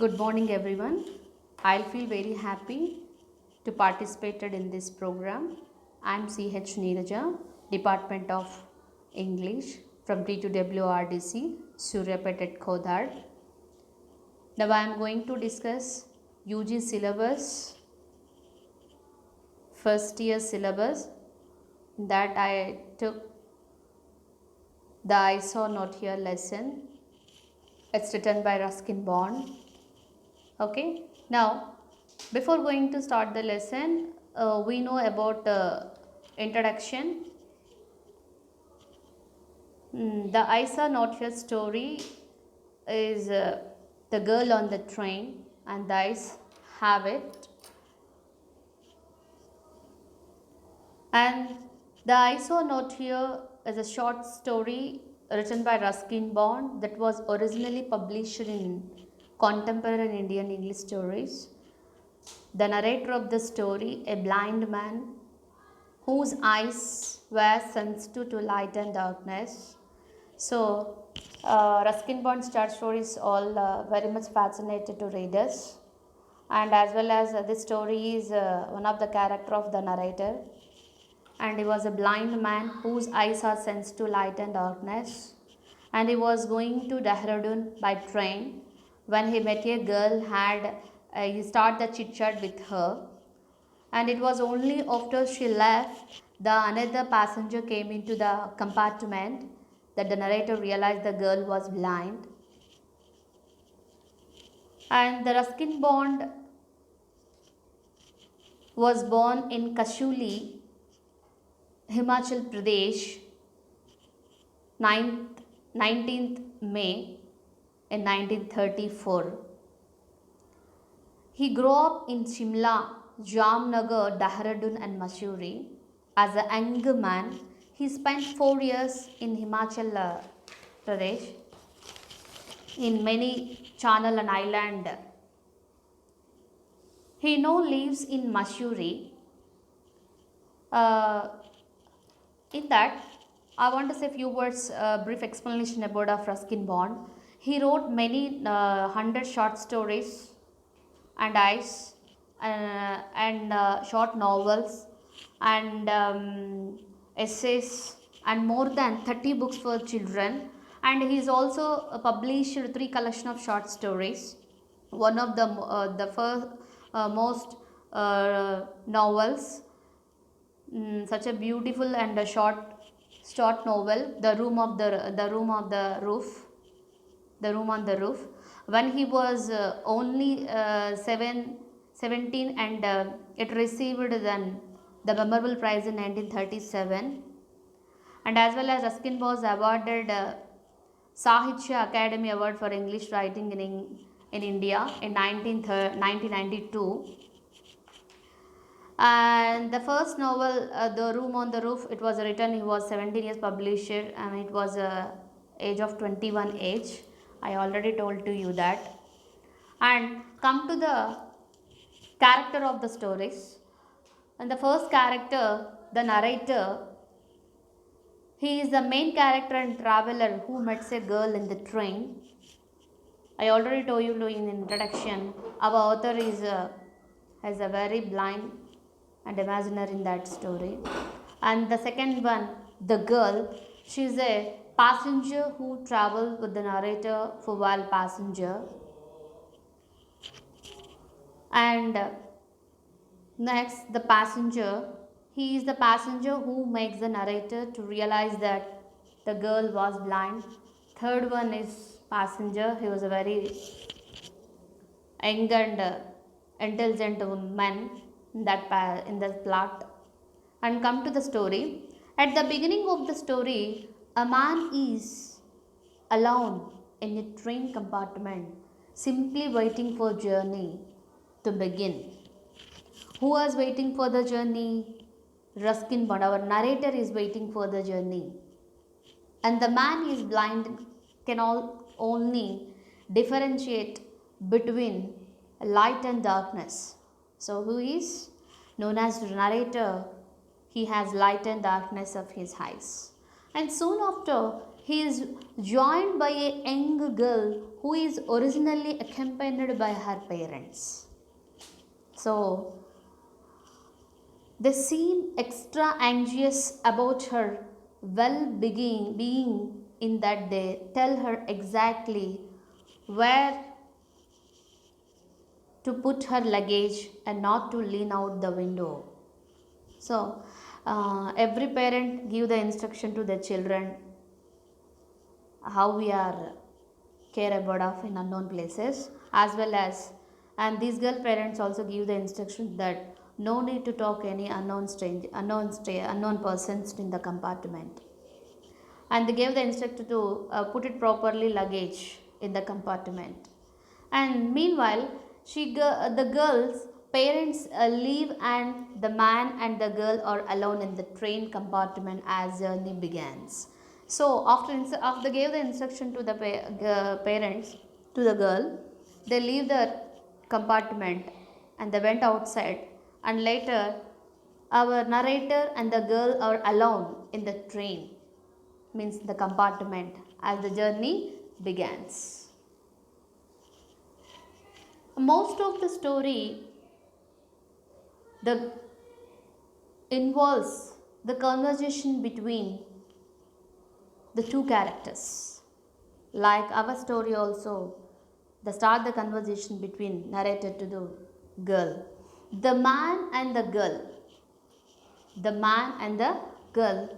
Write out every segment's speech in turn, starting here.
Good morning, everyone. I'll feel very happy to participate in this program. I'm CH Neeraja, Department of English from T2WRDC, Suryapet at Khodad. Now I am going to discuss UG syllabus, first year syllabus that I took the I saw not here lesson. It's written by Ruskin Bond. Okay, now before going to start the lesson, we know about introduction. The Isa Notcher story is the girl on the train, and the eyes have it. And the I Saw Not Here is a short story written by Ruskin Bond that was originally published in Contemporary Indian English Stories. The narrator of the story, a blind man whose eyes were sensitive to light and darkness. So, Ruskin Bond's short stories all very much fascinated to readers, and as well as this story is one of the character of the narrator, and he was a blind man whose eyes are sensitive to light and darkness, and he was going to Dehradun by train when he met a girl. He started the chit chat with her, and it was only after she left the another passenger came into the compartment that the narrator realized the girl was blind. And the Ruskin Bond was born in Kashuli, Himachal Pradesh, 19th May in 1934. He grew up in Shimla, Jamnagar, Dehradun and Mussoorie. As a young man, he spent 4 years in Himachal Pradesh in many channel and island. He now lives in Mussoorie. Uh, in that, I want to say a few words, brief explanation about of Ruskin Bond. He wrote many 100 short stories and eyes and short novels and essays and more than 30 books for children, and he is also published three collection of short stories. One of the first most novels, such a beautiful and a short novel, the room on the roof, when he was only 17, and it received then the memorable prize in 1937. And as well as Ruskin was awarded Sahitya Academy Award for English writing in India in 1992. And the first novel, The Room on the Roof, it was written, he was 17 years published, and it was age of 21 age. I already told to you that. And come to the character of the stories. And the first character, the narrator, he is the main character and traveler who meets a girl in the train. I already told you in introduction, our author has a very blind and imaginary in that story. And the second one, the girl, she is a passenger who travels with the narrator for while passenger. And next, the passenger, he is the passenger who makes the narrator to realize that the girl was blind. Third one is passenger, he was a very young and intelligent man in that plot. And come to the story. At the beginning of the story, a man is alone in a train compartment, simply waiting for journey to begin. Who was waiting for the journey? Ruskin Bond, our narrator, is waiting for the journey. And the man is blind, can only differentiate between light and darkness. So, who is known as narrator? He has light and darkness of his eyes. And soon after, he is joined by a young girl who is originally accompanied by her parents. So they seem extra anxious about her being in that they tell her exactly where to put her luggage and not to lean out the window. So every parent give the instruction to their children how we are care about of in unknown places, as well as, and these girl parents also give the instruction that no need to talk any unknown persons in the compartment, and they gave the instructor to put it properly luggage in the compartment. And meanwhile, the girl's parents leave, and the man and the girl are alone in the train compartment as journey begins. So after they gave the instruction to the parents to the girl, they leave the compartment and they went outside. And later, our narrator and the girl are alone in the train, means the compartment, as the journey begins. Most of the story the involves the conversation between the two characters. Like our story also, the start the conversation between narrator to the girl. The man and the girl. The man and the girl.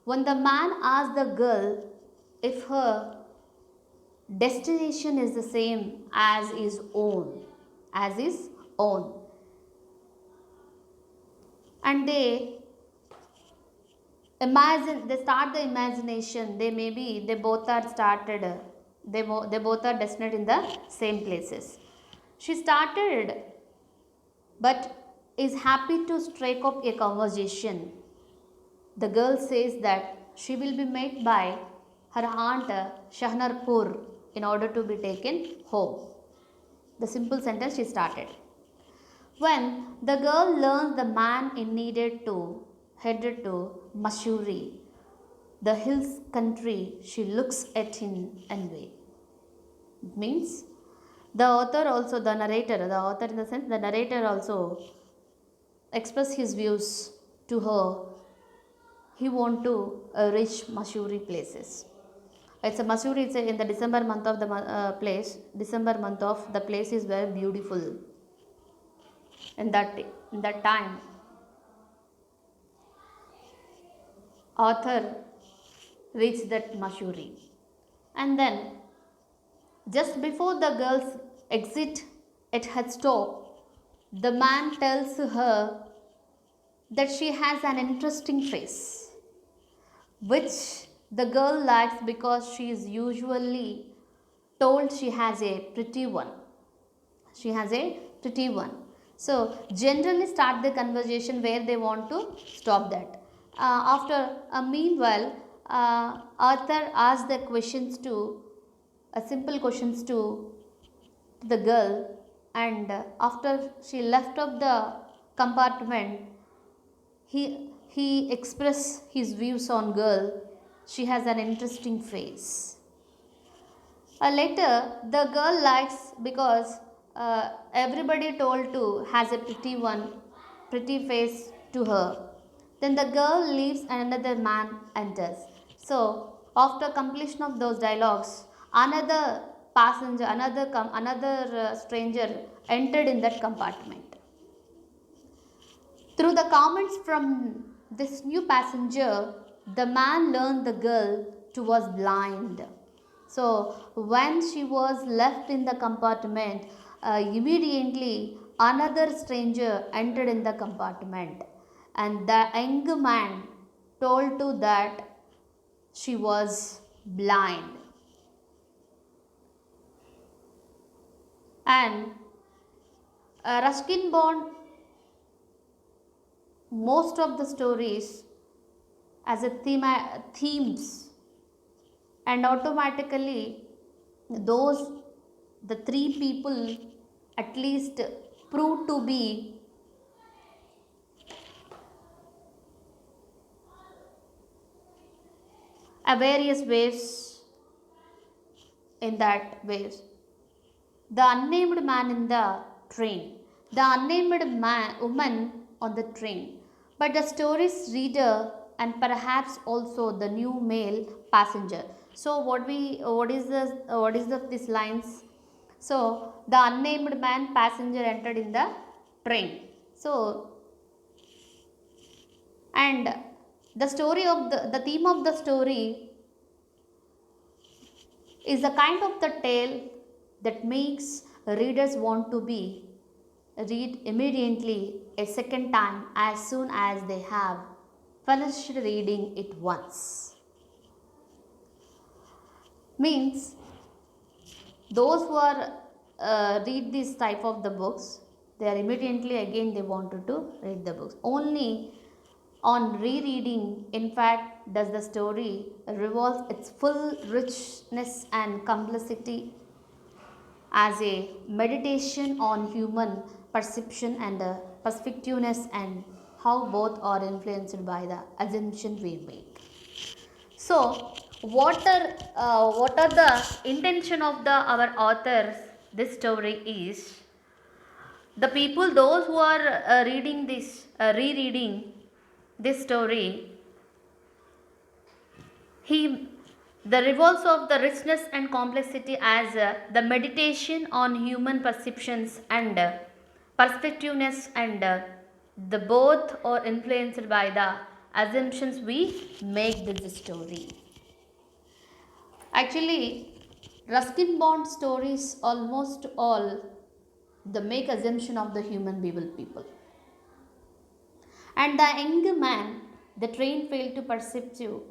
When the man asks the girl if her destination is the same as his own, and they start the imagination, they both are started, they both are destined in the same places. She started, but is happy to strike up a conversation. The girl says that she will be met by her aunt Shahnarpur in order to be taken home. The simple sentence she started. When the girl learns the man headed to Mussoorie, the hills country, she looks at in envy. It means the author also, the author in the sense, the narrator also express his views to her. He want to reach Mussoorie places. It's a Mussoorie. It's in the December month of the place. December month of the place is very beautiful. In that time, author reached that Mussoorie, and then just before the girls exit at her stop, the man tells her that she has an interesting face, which the girl likes because she is usually told she has a pretty one. She has a pretty one. So generally start the conversation where they want to stop that. After meanwhile, Arthur asks the questions to simple questions to the girl, and after she left up the compartment, he expressed his views on girl. She has an interesting face. Later, the girl likes because everybody told to has a pretty face to her. Then the girl leaves and another man enters. So after completion of those dialogues, another passenger, another stranger entered in that compartment. Through the comments from this new passenger, the man learned the girl was blind. So when she was left in the compartment, immediately another stranger entered in the compartment, and the young man told to that she was blind. And Ruskin Bond most of the stories as a themes, and automatically the three people at least prove to be various waves in that waves. The unnamed man in the train, the unnamed woman on the train, but the story's reader and perhaps also the new male passenger. So what is the these lines? So the unnamed man passenger entered in the train. So and the story of the theme of the story is the kind of the tale that makes readers want to be read immediately a second time as soon as they have finished reading it once. Means those who are read this type of the books, they are immediately again they wanted to read the books. Only on rereading, in fact, does the story revolve its full richness and complexity as a meditation on human perception and perspectiveness and how both are influenced by the assumption we make. So, what are the intention of the our authors? This story is the people, those who are reading this, rereading this story, he the revolves of the richness and complexity as the meditation on human perceptions and perspectiveness and the both are influenced by the assumptions we make this story. Actually, Ruskin Bond stories almost all the make assumption of the human people. And the young man, the train failed to perceive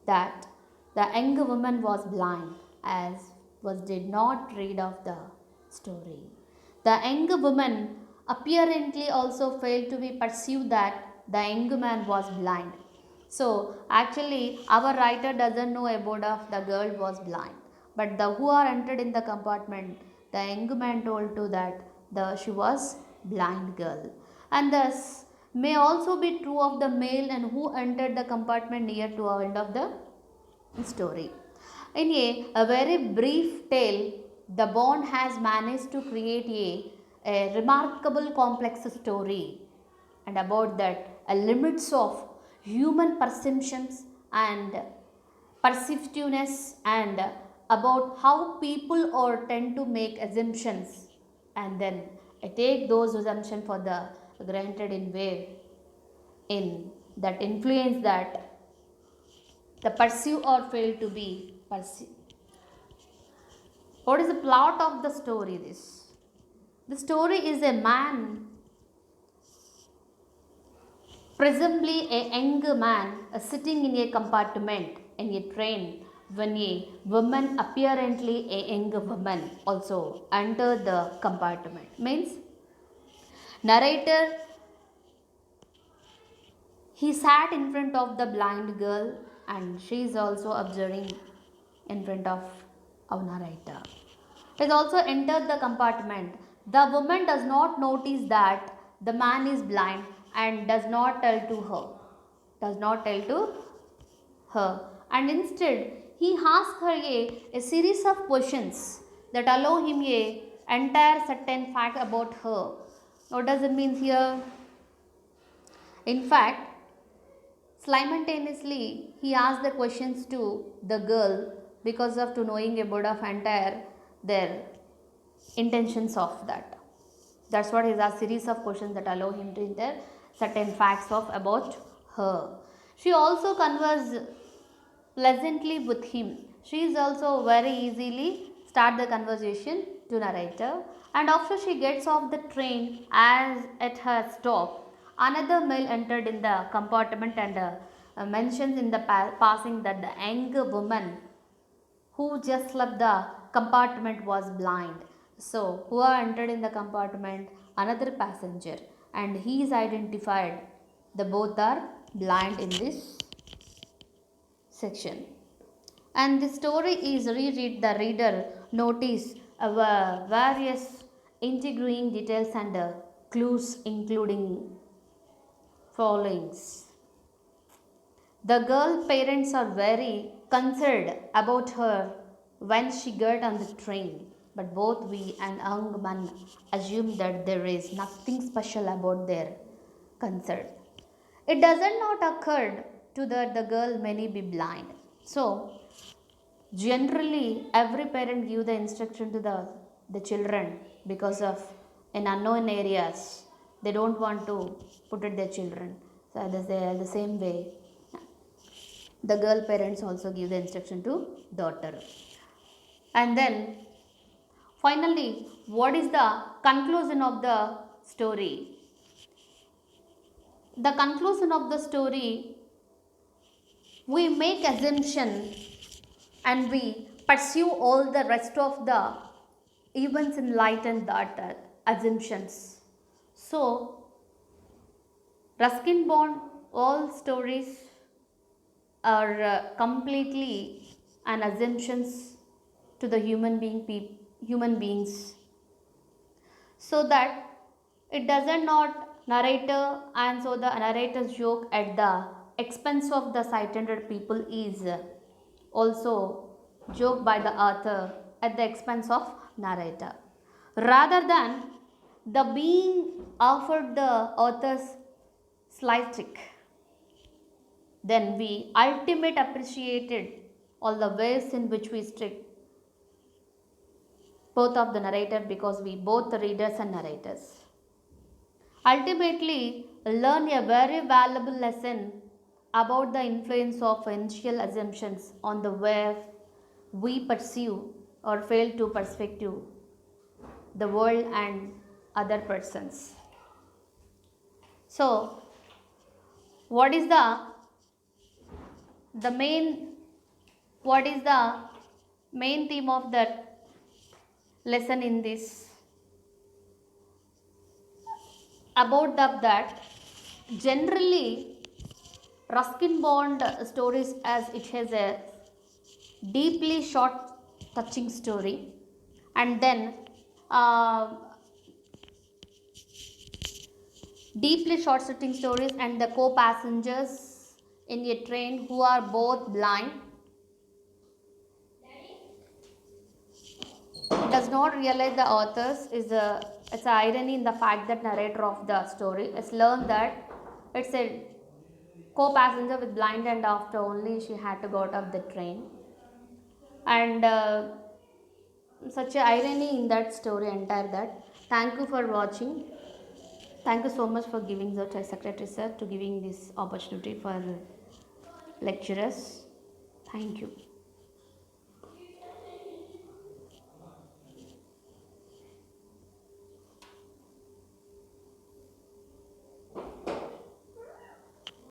that the young woman was blind, as was did not read of the story. The young woman apparently also failed to be perceived that the young man was blind. So actually our writer doesn't know about of the girl was blind, but the who are entered in the compartment, the young man told to that the she was blind girl, and thus may also be true of the male and who entered the compartment near to our end of the story. In a very brief tale, the Bond has managed to create a remarkable complex story and about that limits of human perceptions and perceptiveness and about how people or tend to make assumptions and then take those assumptions for the granted in way in that influence that the perceive or fail to be perceived. What is the plot of the story? The story is a man, presumably a young man, sitting in a compartment in a train when a woman, apparently a young woman, also entered the compartment. Means narrator, he sat in front of the blind girl and she is also observing in front of our narrator. He has also entered the compartment. The woman does not notice that the man is blind and does not tell to her. Does not tell to her. And instead, he asks her a series of questions that allow him a entire certain fact about her. What does it mean here? In fact, simultaneously, he asked the questions to the girl because of to knowing about of entire their intentions of that. That's what is a series of questions that allow him to enter certain facts of about her. She also converses pleasantly with him. She is also very easily start the conversation to narrator, and after she gets off the train as at her stop, another male entered in the compartment and mentions in the passing that the young woman who just left the compartment was blind. So, who are entered in the compartment? Another passenger, and he is identified. The both are blind in this section. And the story is reread. The reader notice various intriguing details and clues, including followings. The girl parents are very concerned about her when she got on the train, but both we and young man assume that there is nothing special about their concern. It doesn't not occur to the girl may be blind. So generally every parent give the instruction to the children because of in unknown areas they don't want to put it their children. So the same way the girl parents also give the instruction to daughter. And then finally, what is the conclusion of the story? The conclusion of the story, we make assumption and we pursue all the rest of the events in light and that assumptions. So Ruskin Bond, all stories are completely an assumptions to the human beings, so that it doesn't not narrator, and so the narrator's joke at the expense of the sighted people is also joke by the author at the expense of narrator, rather than the being offered the author's slight trick. Then we ultimate appreciated all the ways in which we strict both of the narrator, because we both the readers and narrators ultimately learn a very valuable lesson about the influence of initial assumptions on the way we pursue or fail to perspective the world and other persons. So what is the main what is the main theme of that lesson in this? About that, generally Ruskin Bond stories, as it has a deeply short touching story, and then uh, deeply short touching stories and the co-passengers in a train who are both blind does not realize the authors is a, it's an irony in the fact that narrator of the story has learned that it's a co-passenger with blind, and after only she had to go out of the train, and such a irony in that story entire. That, thank you for watching. Thank you so much for giving the secretary sir to giving this opportunity for lecturers. Thank you.